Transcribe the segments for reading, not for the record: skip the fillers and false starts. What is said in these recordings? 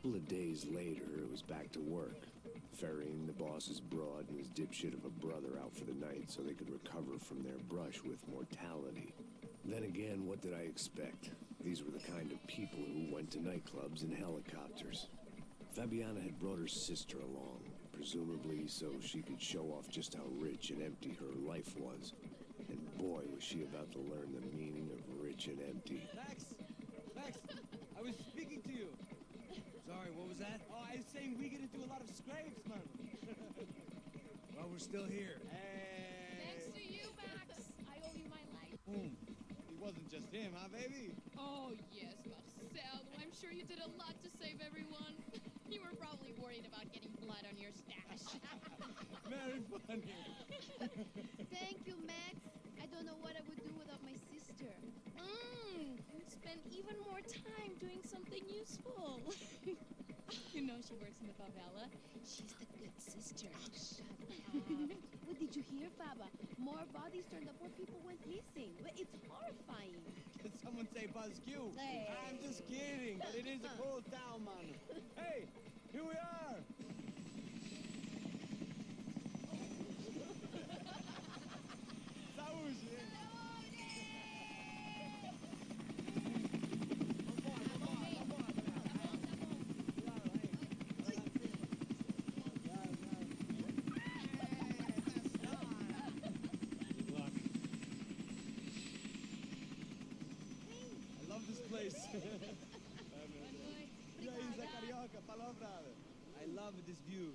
couple of days later, it was back to work. Ferrying the boss's broad and his dipshit of a brother out for the night so they could recover from their brush with mortality. Then again, what did I expect? These were the kind of people who went to nightclubs in helicopters. Fabiana had brought her sister along, presumably so she could show off just how rich and empty her life was. And boy, was she about to learn the meaning of rich and empty. Max, I was speaking to you. Sorry, what was that? Oh, I was saying we get into a lot of scrapes, man. Well, we're still here. Hey. Thanks to you, Max. I owe you my life. It wasn't just him, huh, baby? Oh, yes, Marcel. I'm sure you did a lot to save everyone. You were probably worried about getting blood on your stash. Very funny. Thank you, Max. I don't know what I would do without my sister. You'd spend even more time doing something useful. You know she works in the favela. She's the good sister. Shut up. What did you hear, Faba? More bodies turned up where people went missing. It's horrifying. Did someone say Buzz Q? Hey. I'm just kidding, but it is a cold town, man. Hey, here we are. Saúde. I love this place. E aí, Zé Carioca, falou, brother. I love this view.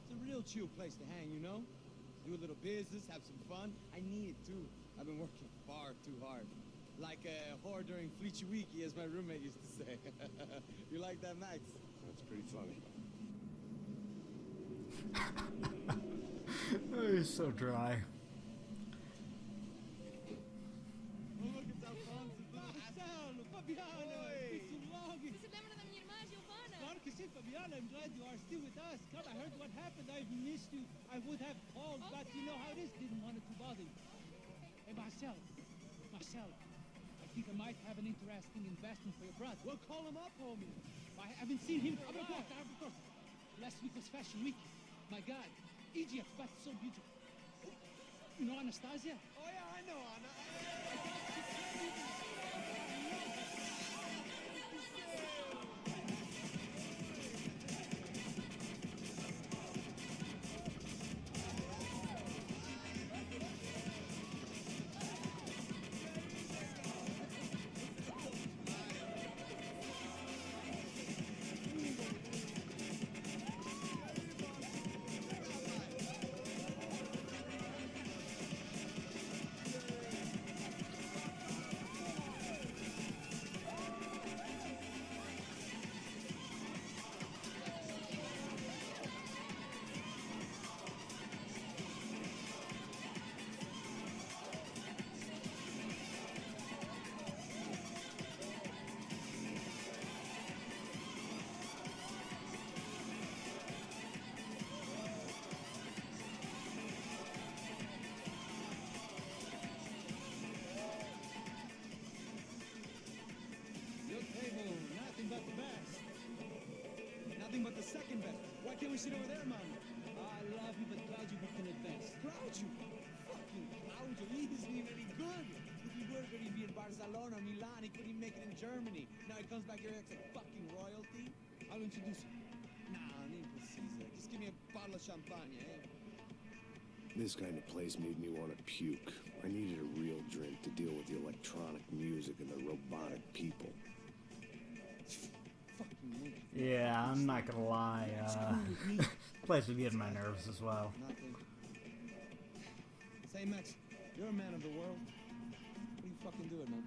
It's a real chill place to hang, you know? Do a little business, have some fun. I need it too. I've been working far too hard. Like a whore during Fleechy Weeky, as my roommate used to say. You like that, Max? That's pretty funny. Oh, he's so dry. Oh, look at that Marcelo, Fabiana, it's so long. Você se lembra da minha irmã, Giovanna? Claro que sim, Fabiana. I'm glad you are still with us. Come, I heard what happened. I've missed you. I would have called, but you know how it is. Didn't want to bother you. Hey, Marcel, I think I might have an interesting investment for your brother. Well, call him up, homie. I haven't seen him for a while. Of course. Last week was Fashion Week. My God, Egypt, but so beautiful. You know Anastasia? Oh, yeah, I know, Anna. But the best. Nothing but the second best. Why can't we sit over there, man? I love you, but Claudio booked in advance. Claudio? Fucking Claudio. He isn't even any good. If he were going to be in Barcelona or Milan, he couldn't even make it in Germany. Now he comes back here and acts like fucking royalty. I'll introduce you. Nah, name precisa. Just give me a bottle of champagne, eh? This kind of place made me want to puke. I needed a real drink to deal with the electronic music and the robotic people. Yeah, I'm not gonna lie. Place would get on my nerves as well. Nothing. Say, Max, you're a man of the world. What are you fucking doing, man?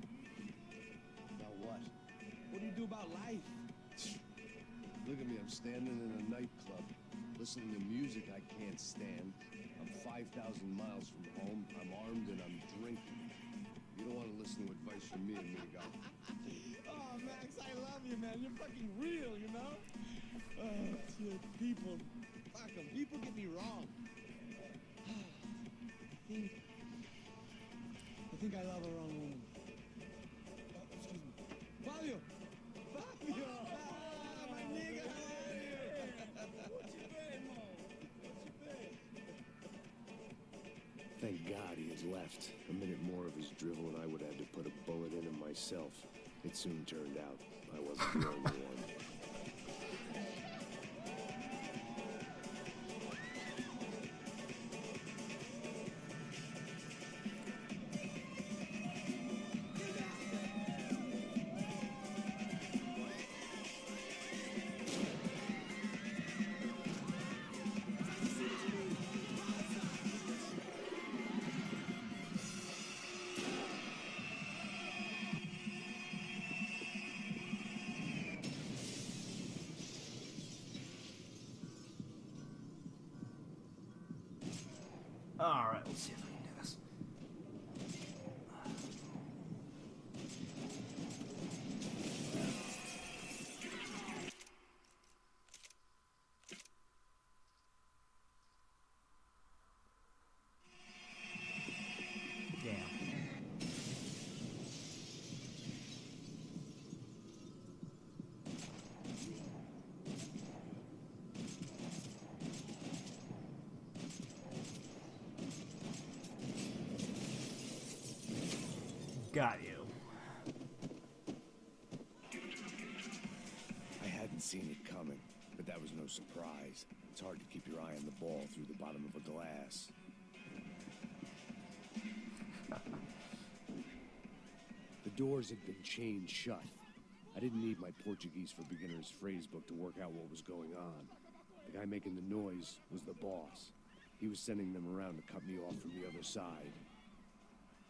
About what? What do you do about life? Look at me, I'm standing in a nightclub, listening to music I can't stand. I'm 5,000 miles from home, I'm armed, and I'm drinking. You don't want to listen to advice from me, amigo. Oh, Max, I love you, man. You're fucking real, you know? Oh, shit. People. Fuck 'em. People get me wrong. I think I love a wrong woman. Thank God he had left. A minute more of his drivel and I would have had to put a bullet in him myself. It soon turned out I wasn't the only one. Alright, let's see if we can do this. Damn. Got you. I hadn't seen it coming, but that was no surprise. It's hard to keep your eye on the ball through the bottom of a glass. The doors had been chained shut. I didn't need my Portuguese for Beginners phrase book to work out what was going on. The guy making the noise was the boss. He was sending them around to cut me off from the other side.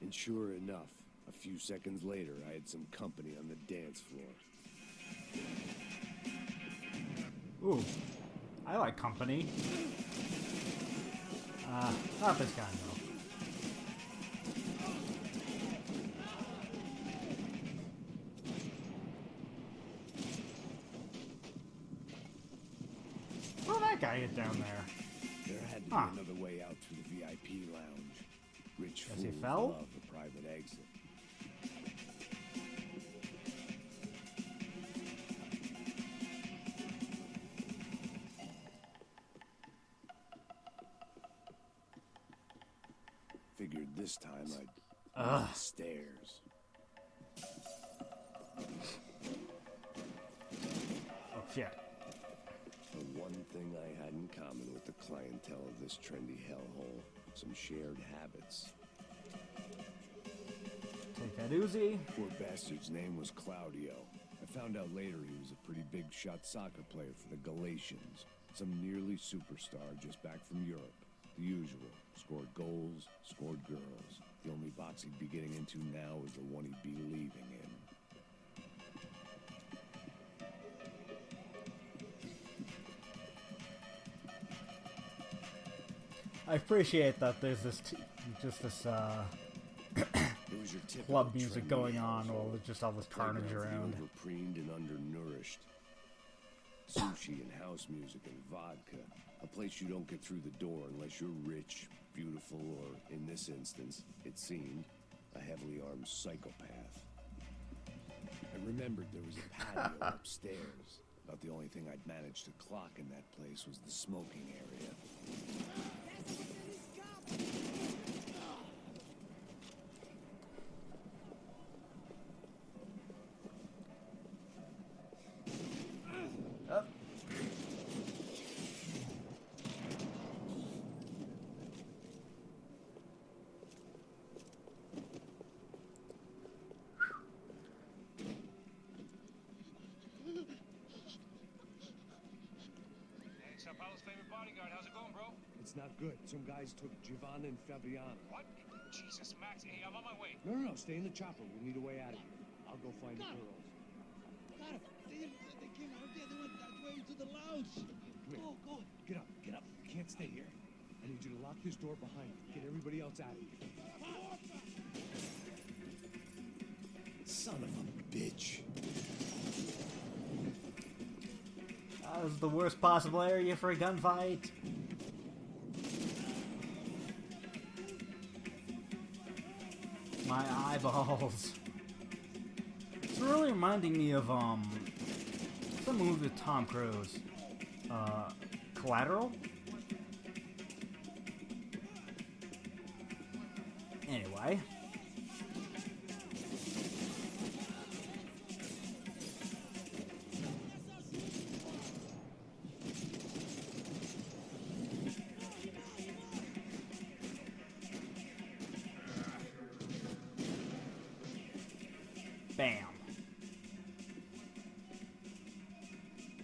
And sure enough, a few seconds later, I had some company on the dance floor. Ooh, I like company. Not this kind though. Where'd that guy get down there? There had to be another way out through the VIP lounge. Rich Guess he fools fell? love a private exit. Figured this time I'd Ugh. the stairs. Oh shit. The one thing I had in common with the clientele of this trendy hellhole, some shared habits. Take that Uzi. Poor bastard's name was Claudio. I found out later he was a pretty big shot soccer player for the Galatians. Some nearly superstar just back from Europe. The usual. Scored goals, scored girls. The only box he'd be getting into now is the one he'd be leaving in. I appreciate that there's this, It was your typical club music trendy going on household. while there's just all this carnage Playground for the around. overpreened and undernourished. Sushi and house music and vodka. A place you don't get through the door unless you're rich, beautiful, or, in this instance, it seemed, a heavily armed psychopath. I remembered there was a patio upstairs. About the only thing I'd managed to clock in that place was the smoking area. Sao Paulo's favorite bodyguard. How's it going, bro? It's not good. Some guys took Giovanna and Fabiana. What? Jesus, Max. Hey, I'm on my way. No, stay in the chopper. We need a way out of here. I'll go find the Got it. girls. Got it. They came out there. They went that way into the lounge. Come here. Go. Get up. You can't stay here. I need you to lock this door behind you. Get everybody else out of here. Son of a bitch. That was the worst possible area for a gunfight. My eyeballs. It's really reminding me of some movie with Tom Cruise. Collateral? Anyway. Bam.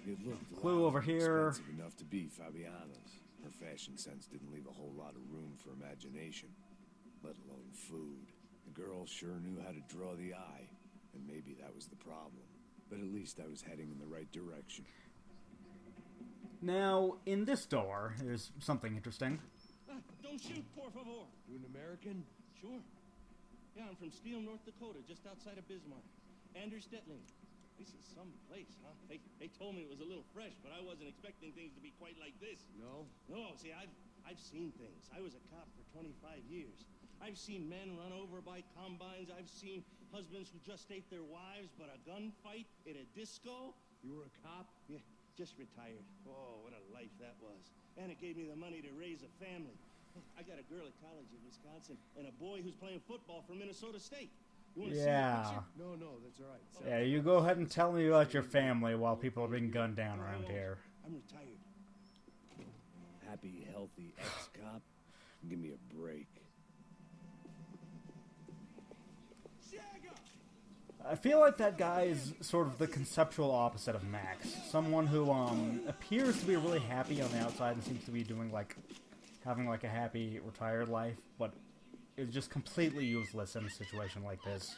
It looked Clue loud over and here. expensive enough to be Fabiana's. Her fashion sense didn't leave a whole lot of room for imagination, let alone food. The girl sure knew how to draw the eye, and maybe that was the problem. But at least I was heading in the right direction. Now, in this door, there's something interesting. Don't shoot, por favor. You an American? Sure. Yeah, I'm from Steele, North Dakota, just outside of Bismarck. Anders Stetling. This is some place, huh? They told me it was a little fresh, but I wasn't expecting things to be quite like this. No? No, see, I've seen things. I was a cop for 25 years. I've seen men run over by combines. I've seen husbands who just ate their wives, but a gunfight at a disco. You were a cop? Yeah, just retired. Oh, what a life that was. And it gave me the money to raise a family. I got a girl at college in Wisconsin and a boy who's playing football for Minnesota State. You want to see the picture? No, that's all right. Yeah, you go ahead and tell me about your family while people are being gunned down around here. I'm retired. Happy, healthy ex-cop? Give me a break. I feel like that guy is sort of the conceptual opposite of Max. Someone who appears to be really happy on the outside and seems to be doing having a happy retired life, but is just completely useless in a situation like this.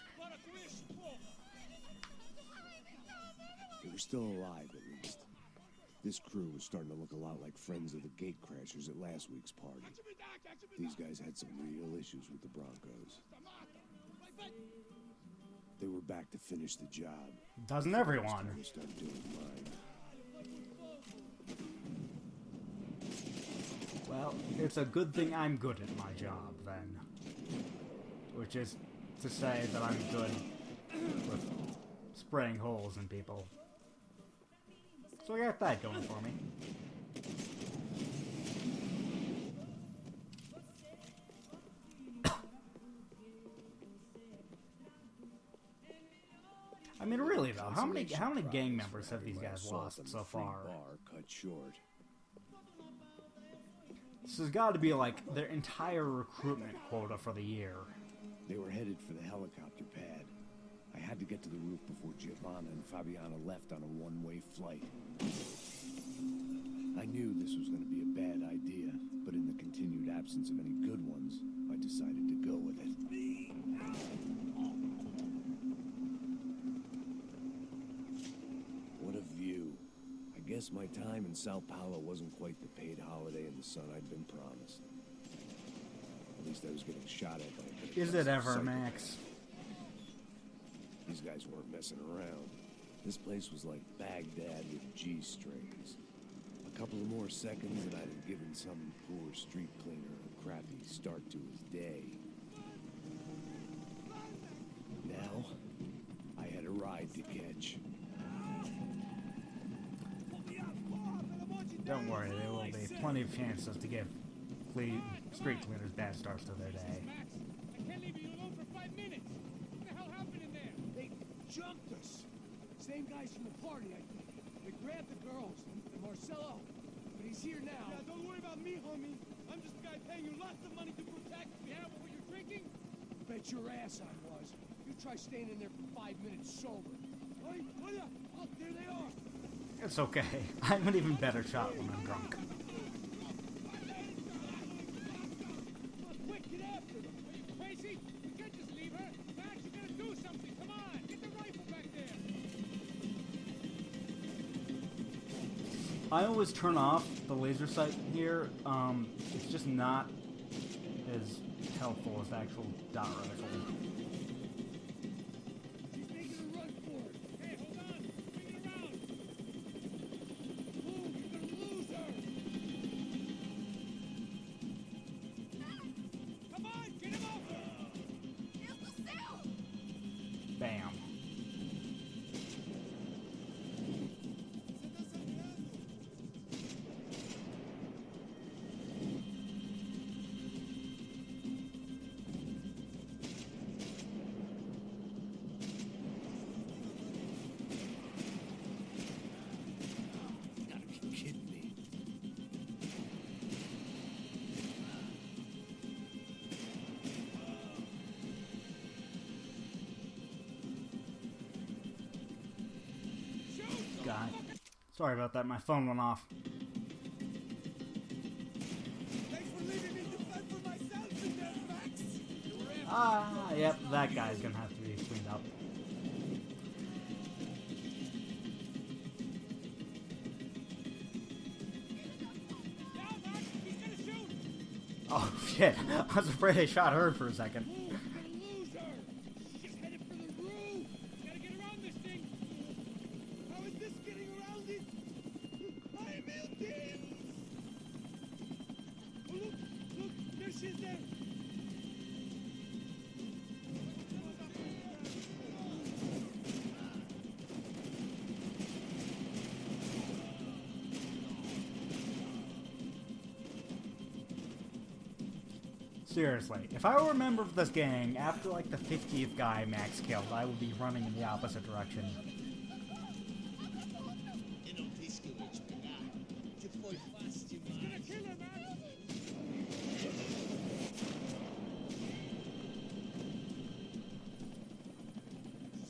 They were still alive, at least. This crew was starting to look a lot like friends of the gatecrashers at last week's party. These guys had some real issues with the Broncos. They were back to finish the job. Doesn't everyone? Time to start doing mine. Well, it's a good thing I'm good at my job, then. Which is to say that I'm good with spraying holes in people. So I got that going for me. I mean, really though, how many gang members have these guys lost so far? Bar cut short. This has got to be like their entire recruitment quota for the year. They were headed for the helicopter pad. I had to get to the roof before Giovanna and Fabiana left on a one-way flight. I knew this was going to be a bad idea, but in the continued absence of any good ones, I decided to go with it. What a view. I guess my time in Sao Paulo wasn't quite the paid holiday in the sun I'd been promised. At least I was getting shot at by a bit of Is it ever, psychopath. Max? These guys weren't messing around. This place was like Baghdad with G-strings. A couple of more seconds and I'd have given some poor street cleaner a crappy start to his day. Now, I had a ride to catch. Don't worry, there will be plenty of chances to give street cleaners bad starts to their day. Max, I can't leave you alone for 5 minutes. What the hell happened in there? They jumped us. Same guys from the party, I think. They grabbed the girls and Marcelo. But he's here now. Yeah, don't worry about me, homie. I'm just a guy paying you lots of money to protect me. Yeah, but were you drinking? Bet your ass I was. You try staying in there for 5 minutes sober. Hey, what the? Oh, there they are. It's okay. I'm an even better shot when I'm drunk. Quick, get after them. Are you crazy? You can't just leave her. Max, you gotta do something. Come on, get the rifle back there. I always turn off the laser sight here. It's just not as helpful as the actual dot rifle. He's making a run for it. Hey, hold on. Bring it around. Move, you're gonna lose her. Come on, get him over. Bam. Sorry about that, my phone went off. Thanks for leaving me to fend for myself in there, Max. Yep, that guy's gonna have to be cleaned up. Oh shit, I was afraid I shot her for a second. She's headed for the roof. Gotta get around this thing. How is this getting around it? I'm melting! Oh, look, there she is there. Seriously, if I were a member of this gang, after like the 50th guy Max killed, I would be running in the opposite direction. She's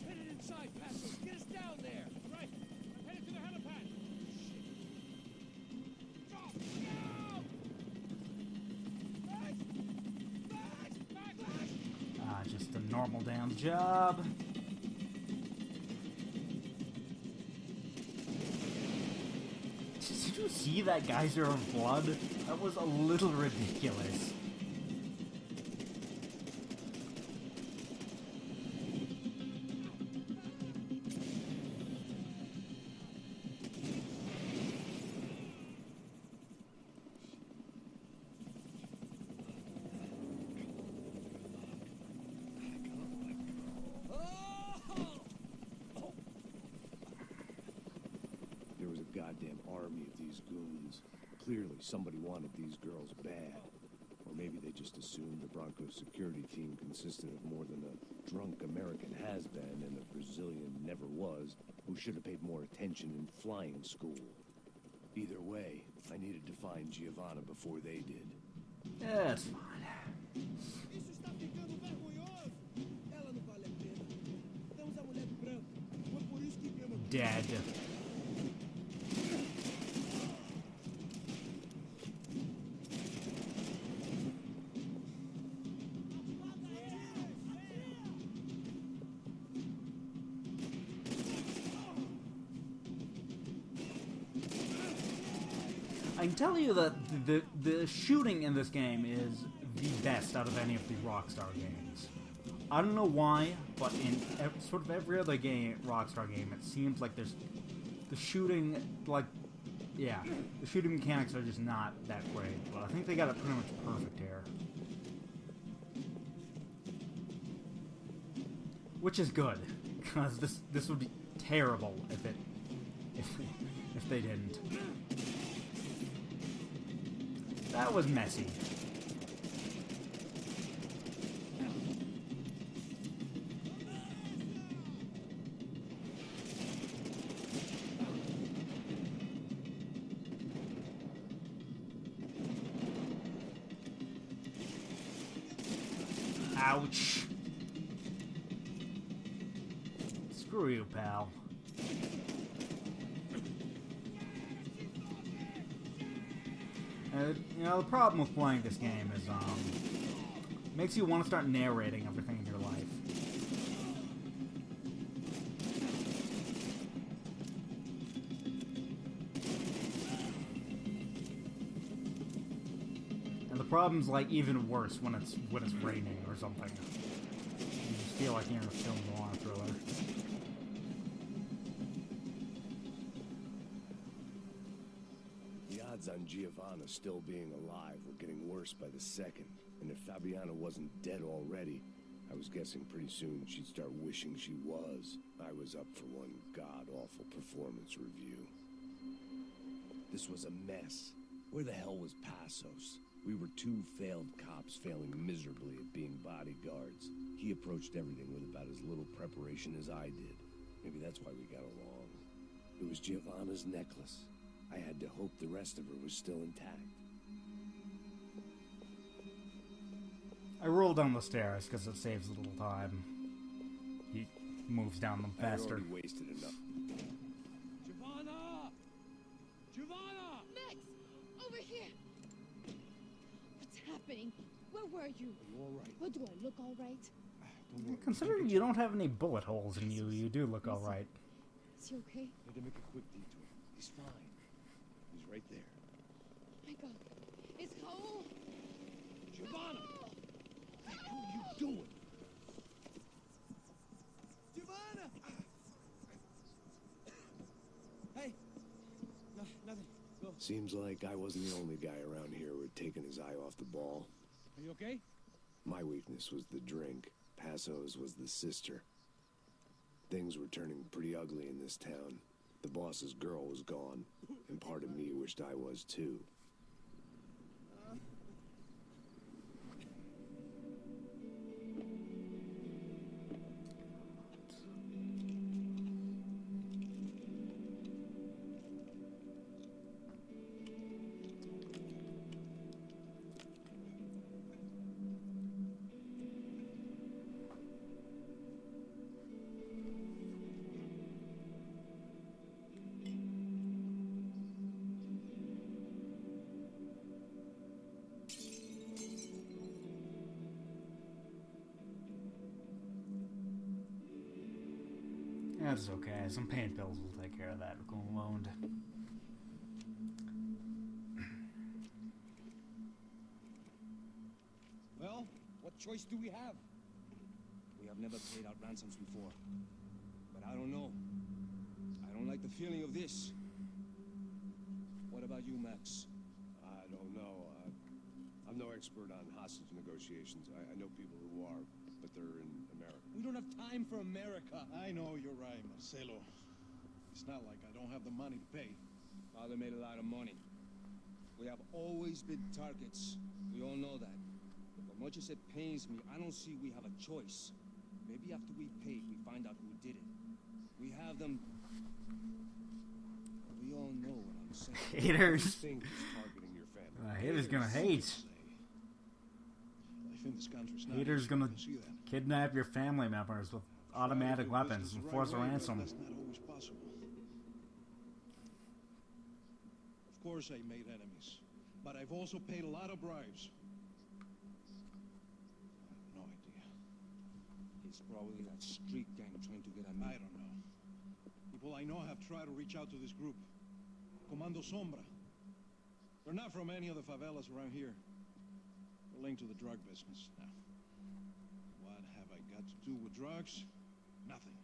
headed inside, Paso. Get us down there. Right, I'm headed to the helipad. Just a normal damn job. Did you see that geyser of blood? That was a little ridiculous. There was a goddamn army of these goons. Clearly, somebody wanted these girls bad. Or maybe they just assumed the Broncos security team consisted of more than a drunk American has-been and a Brazilian never was, who should have paid more attention in flying school. Either way, I needed to find Giovanna before they did. Yeah, it's fine. Isso está ficando vergonhoso. Ela não vale a pena. Temos a mulher branca. Foi por isso que viemos. Dead. I can tell you that the shooting in this game is the best out of any of the Rockstar games. I don't know why, but in sort of every other game, Rockstar game, it seems like there's the shooting, like, yeah, the shooting mechanics are just not that great. But I think they got it pretty much perfect here, which is good, because this would be terrible if they didn't. That was messy. Ouch. Screw you, pal. You know, the problem with playing this game is, makes you want to start narrating everything in your life. And the problem's, like, even worse when it's raining or something. You just feel like you're in a film noir thriller. On Giovanna still being alive were getting worse by the second, and if Fabiana wasn't dead already, I was guessing pretty soon she'd start wishing she was. I was up for one god-awful performance review. This was a mess. Where the hell was Passos? We were two failed cops failing miserably at being bodyguards. He approached everything with about as little preparation as I did. Maybe that's why we got along. It was Giovanna's necklace. I had to hope the rest of her was still intact. I roll down the stairs because it saves a little time. He moves down them faster. I already wasted enough. Giovanna! Where were you? Are you all right? What, do I look all right? Don't worry. Considering you don't have any bullet holes in you, you do look alright. Is he okay? Had to make a quick detour. He's fine. He's right there. My God. It's cold. Giovanna! What are you doing? Giovanna! Hey. No, nothing. Go. Seems like I wasn't the only guy around here who had taken his eye off the ball. Are you okay? My weakness was the drink. Passo's was the sister. Things were turning pretty ugly in this town. The boss's girl was gone, and part of me wished I was too. That's okay. Some pain pills will take care of that. We're going wound. Well, what choice do we have? We have never paid out ransoms before. But I don't know. I don't like the feeling of this. What about you, Max? I don't know. I'm no expert on hostage negotiations. I know people who are, but they're in America. We don't have time for America. I know you're right, Marcelo. It's not like I don't have the money to pay. Father made a lot of money. We have always been targets. We all know that. But much as it pains me, I don't see we have a choice. Maybe after we pay, we find out who did it. We have them... We all know what I'm saying. Haters. Think he's targeting your family. Haters gonna hate. Life in this country's not Haters easy, gonna I can see that. kidnap your family members with automatic weapons and force a ransom. That's not always possible. Of course I made enemies, but I've also paid a lot of bribes. I have no idea. It's probably that street gang trying to get at me. I don't know. People I know have tried to reach out to this group. Comando Sombra. They're not from any of the favelas around here. They're linked to the drug business. Now, what have I got to do with drugs? Nothing.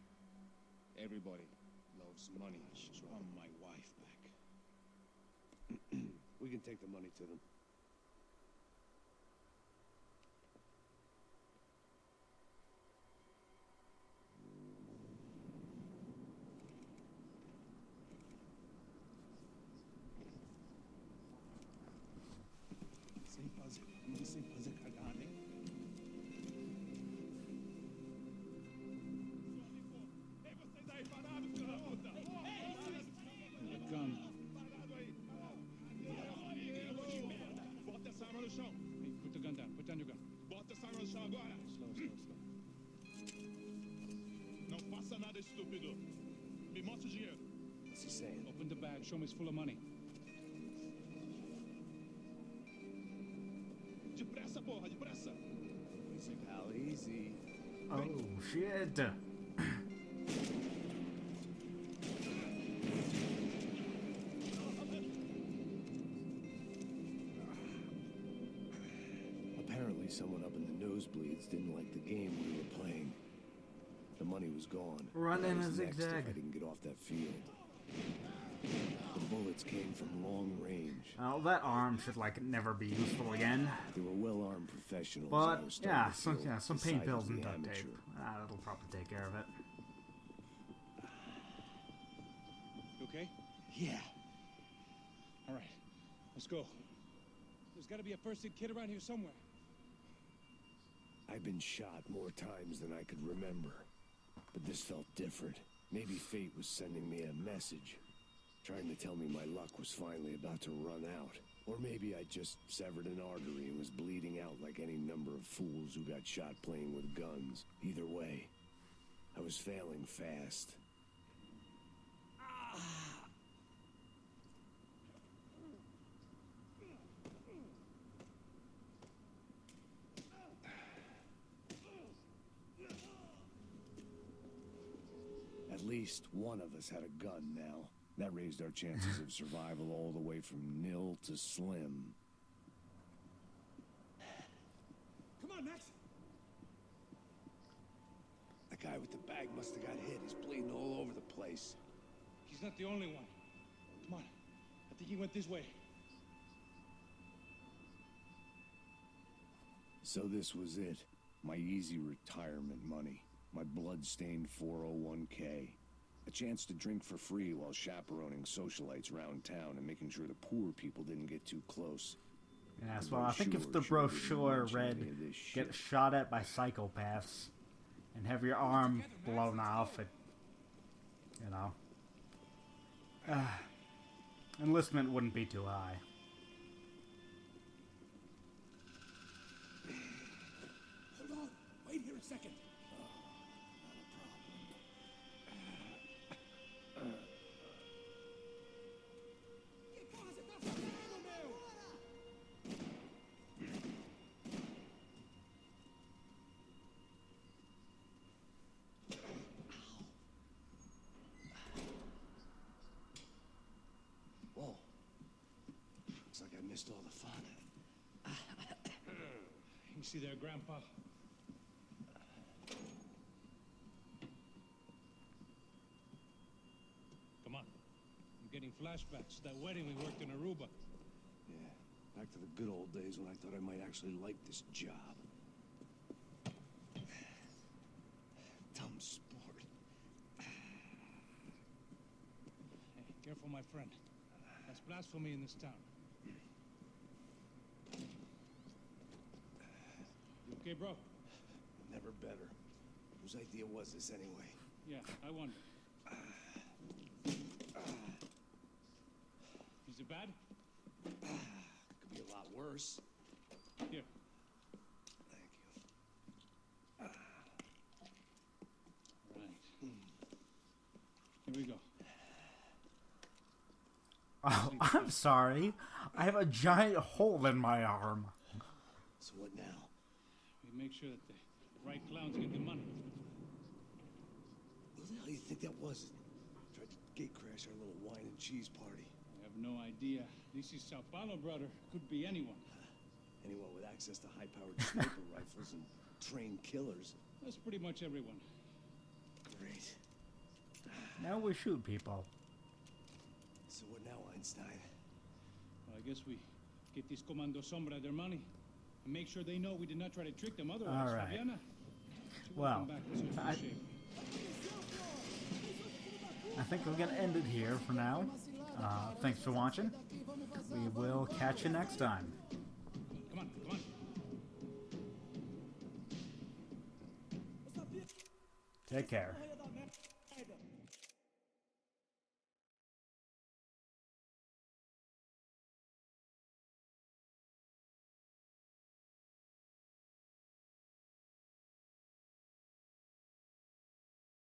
Everybody loves money. Just want my wife back. We can take the money to them. Sem fazer cagada, hein? Ei, vocês aí parados, filho da puta! Bota essa arma no chão. Hey, put the gun down. Put down your gun. Bota essa arma no chão agora. Slow. Não faça nada estúpido. Me mostra o dinheiro. What's he saying? Open the bag. Show me it's full of money. Depressa, porra, depressa. Easy, pal, easy. Oh, shit. Apparently someone up in the nosebleeds didn't like the game we were playing. The money was gone. Run in What a was next zigzag. if I didn't get off that field? The bullets came from long range. Well, that arm should, like, never be useful again. They were well-armed professionals. But, I was starting to feel some pain pills and decidedly duct tape. amateur. That'll probably take care of it. You okay? Yeah. All right. Let's go. There's got to be a first-aid kit around here somewhere. I've been shot more times than I could remember. But this felt different. Maybe fate was sending me a message. Trying to tell me my luck was finally about to run out. Or maybe I just severed an artery and was bleeding out like any number of fools who got shot playing with guns. Either way, I was failing fast. least one of us had a gun now. That raised our chances of survival all the way from nil to slim. Come on, Max. The guy with the bag must have got hit. He's bleeding all over the place. He's not the only one. Come on. I think he went this way. So this was it. My easy retirement money. My blood-stained 401k. A chance to drink for free while chaperoning socialites around town and making sure the poor people didn't get too close. Yes, well, I think if the brochure read, get shot at by psychopaths and have your arm blown off, it, you know, enlistment wouldn't be too high. Hold on. Wait here a second. Whoa. Looks like I missed all the fun. You see there, Grandpa? Come on. I'm getting flashbacks. That wedding we worked in Aruba. Yeah, back to the good old days when I thought I might actually like this job. Dumb sport. Hey, careful, my friend. That's blasphemy in this town. You okay, bro? Never better. Whose idea was this anyway? Yeah, I wonder. Is it bad? Could be a lot worse. Here. Thank you. Right. Here we go. Oh, I'm sorry. I have a giant hole in my arm. So what now? We make sure that the right clowns get the money. What the hell do you think that was? Tried to gate crash our little wine and cheese party. I have no idea. This is Sao Paulo, brother. Could be anyone. Anyone with access to high-powered sniper rifles and trained killers. That's pretty much everyone. Great. Now we shoot people. So what now, Einstein? Well, I guess we get this Comando Sombra their money and make sure they know we did not try to trick them otherwise. All right. Fabiana? Well, I think we're going to end it here for now. Thanks for watching. We will catch you next time. Come on, come on. Take care.